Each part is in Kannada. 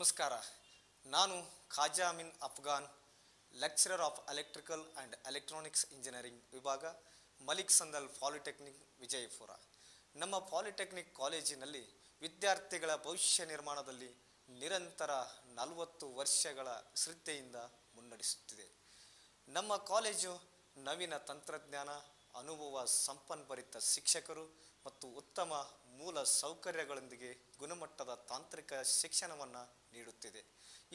ನಮಸ್ಕಾರ. ನಾನು Khaja Amin Afghan, lecturer of electrical and electronics engineering ವಿಭಾಗ, ಮಲಿಕ್ ಸಂದಲ್ ಪಾಲಿಟೆಕ್ನಿಕ್, ವಿಜಯಪುರ. ನಮ್ಮ ಪಾಲಿಟೆಕ್ನಿಕ್ ಕಾಲೇಜಿನಲ್ಲಿ ವಿದ್ಯಾರ್ಥಿಗಳ ಭವಿಷ್ಯ ನಿರ್ಮಾಣದಲ್ಲಿ ನಿರಂತರ 40 ವರ್ಷಗಳ ಶ್ರದ್ಧೆಯಿಂದ ಮುನ್ನಡೆಸುತ್ತಿದೆ. ನಮ್ಮ ಕಾಲೇಜು ನವೀನ ತಂತ್ರಜ್ಞಾನ, ಅನುಭವ ಸಂಪನ್ಭರಿತ ಶಿಕ್ಷಕರು ಮತ್ತು ಉತ್ತಮ ಮೂಲ ಸೌಕರ್ಯಗಳೊಂದಿಗೆ ಗುಣಮಟ್ಟದ ತಾಂತ್ರಿಕ ಶಿಕ್ಷಣವನ್ನು ನೀಡುತ್ತಿದೆ.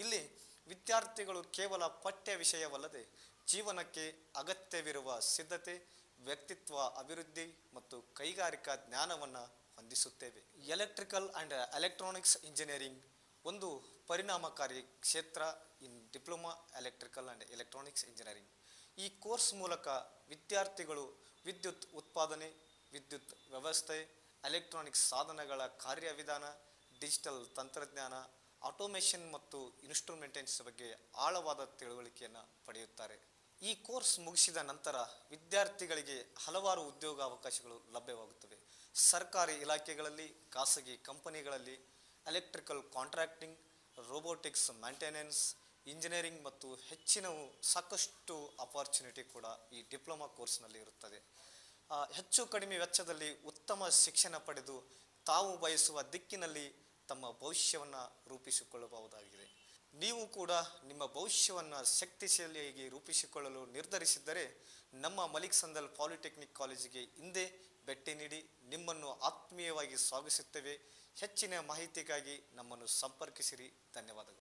ಇಲ್ಲಿ ವಿದ್ಯಾರ್ಥಿಗಳು ಕೇವಲ ಪಠ್ಯ ವಿಷಯವಲ್ಲದೆ ಜೀವನಕ್ಕೆ ಅಗತ್ಯವಿರುವ ಸಿದ್ಧತೆ, ವ್ಯಕ್ತಿತ್ವ ಅಭಿವೃದ್ಧಿ ಮತ್ತು ಕೈಗಾರಿಕಾ ಜ್ಞಾನವನ್ನು ಹೊಂದಿಸುತ್ತೇವೆ. ಎಲೆಕ್ಟ್ರಿಕಲ್ ಆ್ಯಂಡ್ ಎಲೆಕ್ಟ್ರಾನಿಕ್ಸ್ ಇಂಜಿನಿಯರಿಂಗ್ ಒಂದು ಪರಿಣಾಮಕಾರಿ ಕ್ಷೇತ್ರ in diploma electrical and electronics engineering. ಈ ಕೋರ್ಸ್ ಮೂಲಕ ವಿದ್ಯಾರ್ಥಿಗಳು ವಿದ್ಯುತ್ ಉತ್ಪಾದನೆ, ವಿದ್ಯುತ್ ವ್ಯವಸ್ಥೆ, ಎಲೆಕ್ಟ್ರಾನಿಕ್ಸ್ ಸಾಧನಗಳ ಕಾರ್ಯವಿಧಾನ, ಡಿಜಿಟಲ್ ತಂತ್ರಜ್ಞಾನ, ಆಟೋಮೇಷನ್ ಮತ್ತು ಇನ್ಸ್ಟ್ರುಮೆಂಟೇಷನ್ಸ್ ಬಗ್ಗೆ ಆಳವಾದ ತಿಳುವಳಿಕೆಯನ್ನು ಪಡೆಯುತ್ತಾರೆ. ಈ ಕೋರ್ಸ್ ಮುಗಿಸಿದ ನಂತರ ವಿದ್ಯಾರ್ಥಿಗಳಿಗೆ ಹಲವಾರು ಉದ್ಯೋಗಾವಕಾಶಗಳು ಲಭ್ಯವಾಗುತ್ತವೆ. ಸರ್ಕಾರಿ ಇಲಾಖೆಗಳಲ್ಲಿ, ಖಾಸಗಿ ಕಂಪನಿಗಳಲ್ಲಿ, electrical contracting, robotics maintenance, engineering ಮತ್ತು ಹೆಚ್ಚಿನವು ಸಾಕಷ್ಟು ಅಪಾರ್ಚುನಿಟಿ ಕೂಡ ಈ ಡಿಪ್ಲೊಮಾ ಕೋರ್ಸ್ನಲ್ಲಿ ಇರುತ್ತದೆ. ಹೆಚ್ಚು ಕಡಿಮೆ ವೆಚ್ಚದಲ್ಲಿ ಉತ್ತಮ ಶಿಕ್ಷಣ ಪಡೆದು ತಾವು ಬಯಸುವ ದಿಕ್ಕಿನಲ್ಲಿ ತಮ್ಮ ಭವಿಷ್ಯವನ್ನು ರೂಪಿಸಿಕೊಳ್ಳಬಹುದಾಗಿದೆ. ನೀವು ಕೂಡ ನಿಮ್ಮ ಭವಿಷ್ಯವನ್ನು ಶಕ್ತಿಶಾಲಿಯಾಗಿ ರೂಪಿಸಿಕೊಳ್ಳಲು ನಿರ್ಧರಿಸಿದ್ದರೆ ನಮ್ಮ ಮಲಿಕ್ ಸಂದಲ್ ಪಾಲಿಟೆಕ್ನಿಕ್ ಕಾಲೇಜಿಗೆ ಹಿಂದೆ ಭೇಟಿ ನೀಡಿ ನಿಮ್ಮನ್ನು ಆತ್ಮೀಯವಾಗಿ ಸ್ವಾಗತಿಸುತ್ತೇವೆ. ಹೆಚ್ಚಿನ ಮಾಹಿತಿಗಾಗಿ ನಮ್ಮನ್ನು ಸಂಪರ್ಕಿಸಿರಿ. ಧನ್ಯವಾದಗಳು.